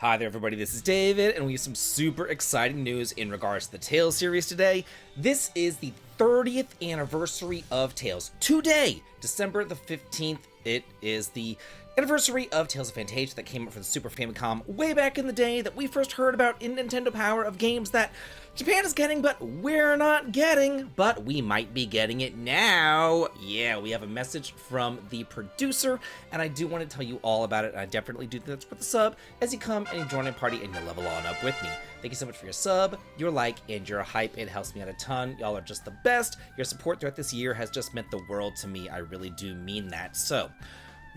Hi there everybody, this is David, and we have some super exciting news in regards to the Tales series today. This is the 30th anniversary of Tales. Today, December the 15th, it is the anniversary of Tales of Phantasia that came out for the Super Famicom way back in the day that we first heard about in Nintendo Power of games that Japan is getting, but we're not getting, but we might be getting it now. Yeah, we have a message from the producer, and I do want to tell you all about it, and I definitely do think that's worth the sub as you come and you join a party and you level on up with me. Thank you so much for your sub, your like, and your hype. It helps me out a ton. Y'all are just the best. Your support throughout this year has just meant the world to me. I really do mean that. So,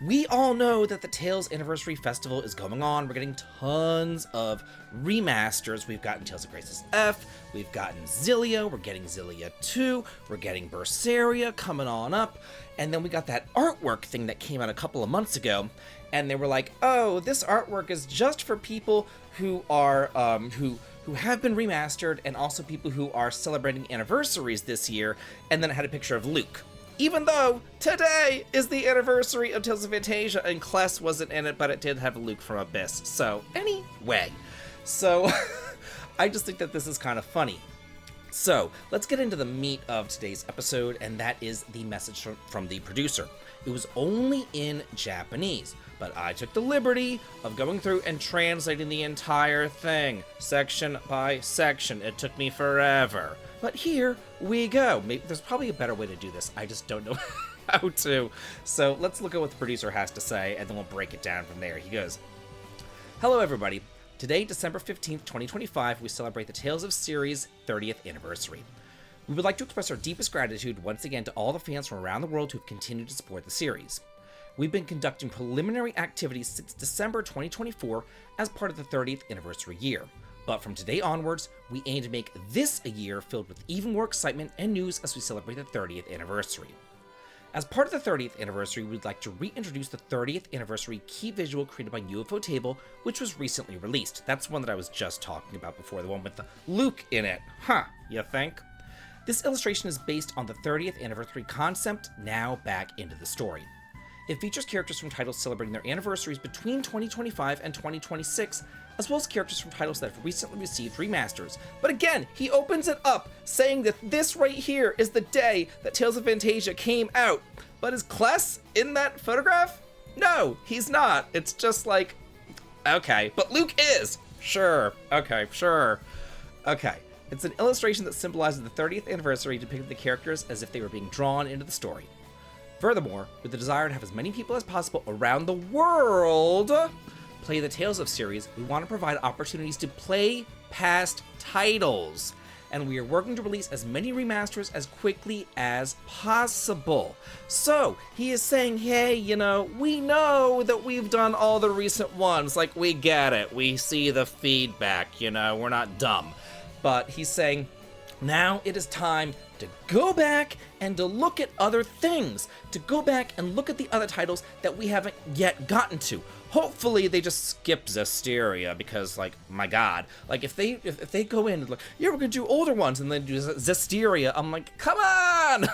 we all know that the Tales Anniversary Festival is going on. We're getting tons of remasters. We've gotten Tales of Graces F, we've gotten Xillia, we're getting Xillia 2, we're getting Berseria coming on up, and then we got that artwork thing that came out a couple of months ago, and they were like, oh, this artwork is just for people who are, who have been remastered, and also people who are celebrating anniversaries this year, and then it had a picture of Luke. Even though today is the anniversary of Tales of Phantasia and Kless wasn't in it, but it did have Luke from Abyss. So anyway, I just think that this is kind of funny. So let's get into the meat of today's episode, and that is the message from the producer. It was only in Japanese, but I took the liberty of going through and translating the entire thing, section by section. It took me forever. But here we go. Maybe there's probably a better way to do this. I just don't know how to. So let's look at what the producer has to say, and then we'll break it down from there. He goes, hello everybody. Today, December 15th, 2025, we celebrate the Tales of Series 30th anniversary. We would like to express our deepest gratitude once again to all the fans from around the world who have continued to support the series. We've been conducting preliminary activities since December 2024 as part of the 30th anniversary year. But from today onwards, we aim to make this a year filled with even more excitement and news as we celebrate the 30th anniversary. As part of the 30th anniversary, we'd like to reintroduce the 30th anniversary key visual created by UFO Table, which was recently released. That's one that I was just talking about before, the one with the Luke in it. Huh, you think? This illustration is based on the 30th anniversary concept, now back into the story. It features characters from titles celebrating their anniversaries between 2025 and 2026, as well as characters from titles that have recently received remasters. But again, he opens it up, saying that this right here is the day that Tales of Phantasia came out. But is Kless in that photograph? No, he's not. It's just like, okay, but Luke is. Sure, okay, sure. Okay, it's an illustration that symbolizes the 30th anniversary, depicting the characters as if they were being drawn into the story. Furthermore, with the desire to have as many people as possible around the world play the Tales of series, we want to provide opportunities to play past titles, and we are working to release as many remasters as quickly as possible. So he is saying, hey, we know that we've done all the recent ones, like, we get it, we see the feedback, we're not dumb. But he's saying, now it is time to go back and to look at other things, to go back and look at the other titles that we haven't yet gotten to. Hopefully they just skip Zestiria, because, like, my god, like, if they go in and like, yeah, we're gonna do older ones and then do Zestiria, I'm like, come on.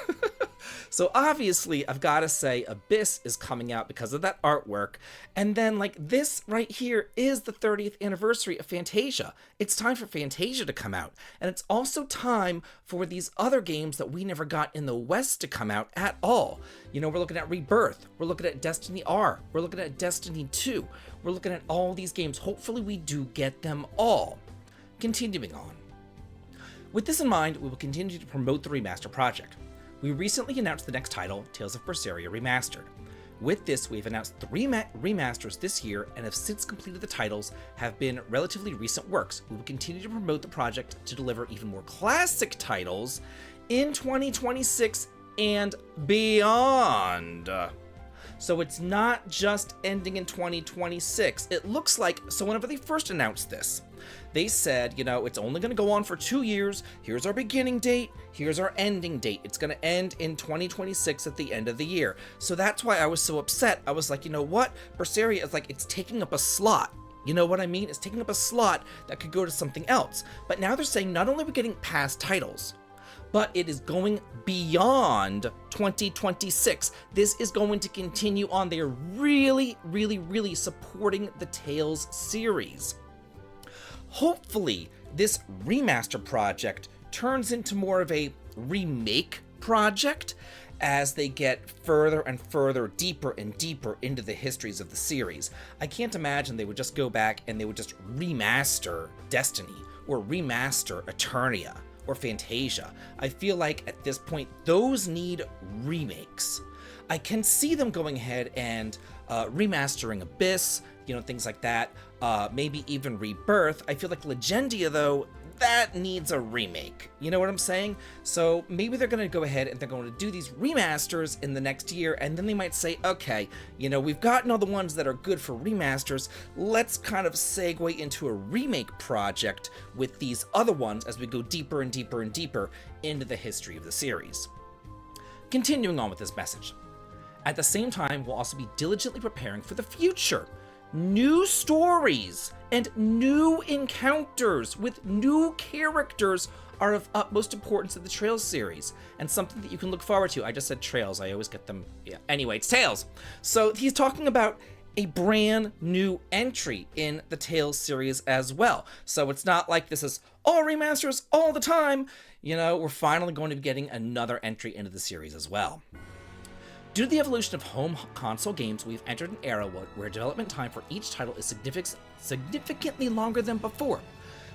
So obviously I've got to say Abyss is coming out because of that artwork, and then, like, this right here is the 30th anniversary of Phantasia. It's time for Phantasia to come out, and it's also time for these other games that we never got in the West to come out at all. We're looking at Rebirth, we're looking at Destiny R, we're looking at Destiny 2, we're looking at all these games. Hopefully we do get them all. Continuing on. With this in mind, we will continue to promote the remaster project. We recently announced the next title, Tales of Berseria Remastered. With this, we've announced 3 remasters this year and have since completed the titles, have been relatively recent works. We will continue to promote the project to deliver even more classic titles in 2026 and beyond. So it's not just ending in 2026. It looks like, so whenever they first announced this, they said, it's only going to go on for 2 years. Here's our beginning date. Here's our ending date. It's going to end in 2026 at the end of the year. So that's why I was so upset. I was like, you know what? Berseria is like, it's taking up a slot. You know what I mean? It's taking up a slot that could go to something else. But now they're saying not only are we getting past titles, but it is going beyond 2026. This is going to continue on. They are really, really, really supporting the Tales series. Hopefully, this remaster project turns into more of a remake project as they get further and further, deeper and deeper into the histories of the series. I can't imagine they would just go back and they would just remaster Destiny or remaster Eternia or Fantasia. I feel like at this point, those need remakes. I can see them going ahead and remastering Abyss, things like that. Maybe even Rebirth. I feel like Legendia, though, that needs a remake. You know what I'm saying? So maybe they're going to go ahead and they're going to do these remasters in the next year, and then they might say, okay, we've gotten all the ones that are good for remasters. Let's kind of segue into a remake project with these other ones as we go deeper and deeper and deeper into the history of the series. Continuing on with this message. At the same time, we'll also be diligently preparing for the future. New stories and new encounters with new characters are of utmost importance in the Trails series, and something that you can look forward to. I just said Trails, I always get them. Yeah. Anyway, it's Tales. So he's talking about a brand new entry in the Tales series as well. So it's not like this is all remasters all the time. We're finally going to be getting another entry into the series as well. Due to the evolution of home console games, we've entered an era where development time for each title is significantly longer than before.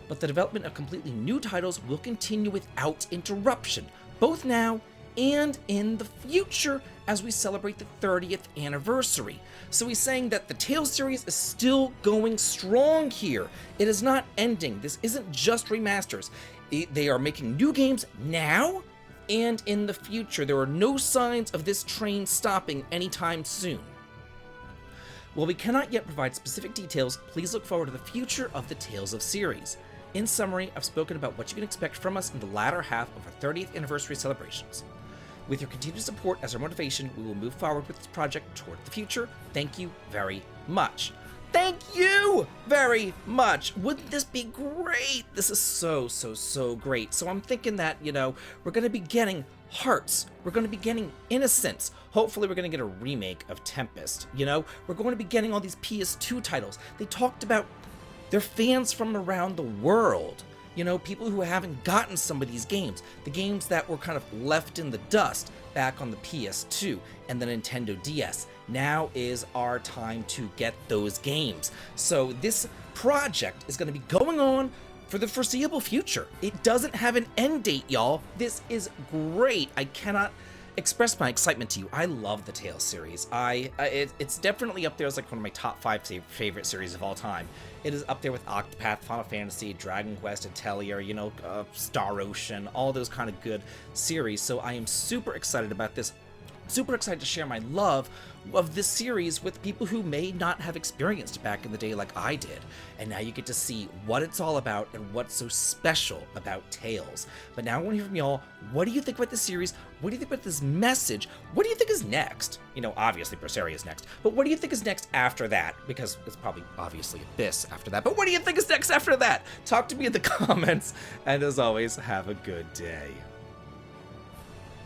But the development of completely new titles will continue without interruption, both now and in the future as we celebrate the 30th anniversary. So he's saying that the Tales series is still going strong here. It is not ending. This isn't just remasters. They are making new games now and in the future. There are no signs of this train stopping anytime soon. While we cannot yet provide specific details, please look forward to the future of the Tales of series. In summary, I've spoken about what you can expect from us in the latter half of our 30th anniversary celebrations. With your continued support as our motivation, we will move forward with this project toward the future. Thank you very much. Thank you very much. Wouldn't this be great? This is so great. So I'm thinking that, we're going to be getting Hearts. We're going to be getting Innocence. Hopefully we're going to get a remake of Tempest. We're going to be getting all these PS2 titles. They talked about their fans from around the world. People who haven't gotten some of these games. The games that were kind of left in the dust back on the PS2 and the Nintendo DS. Now is our time to get those games. So this project is going to be going on for the foreseeable future. It doesn't have an end date, y'all. This is great. I cannot express my excitement to you. I love the Tales series. It's definitely up there as like one of my top 5 favorite series of all time. It is up there with Octopath, Final Fantasy, Dragon Quest, Atelier, Star Ocean, all those kind of good series. So I am super excited about this. Super excited to share my love of this series with people who may not have experienced it back in the day like I did. And now you get to see what it's all about and what's so special about Tales. But now I want to hear from y'all. What do you think about this series? What do you think about this message? What do you think is next? Obviously Berseria is next. But what do you think is next after that? Because it's probably obviously Abyss after that. But what do you think is next after that? Talk to me in the comments. And as always, have a good day.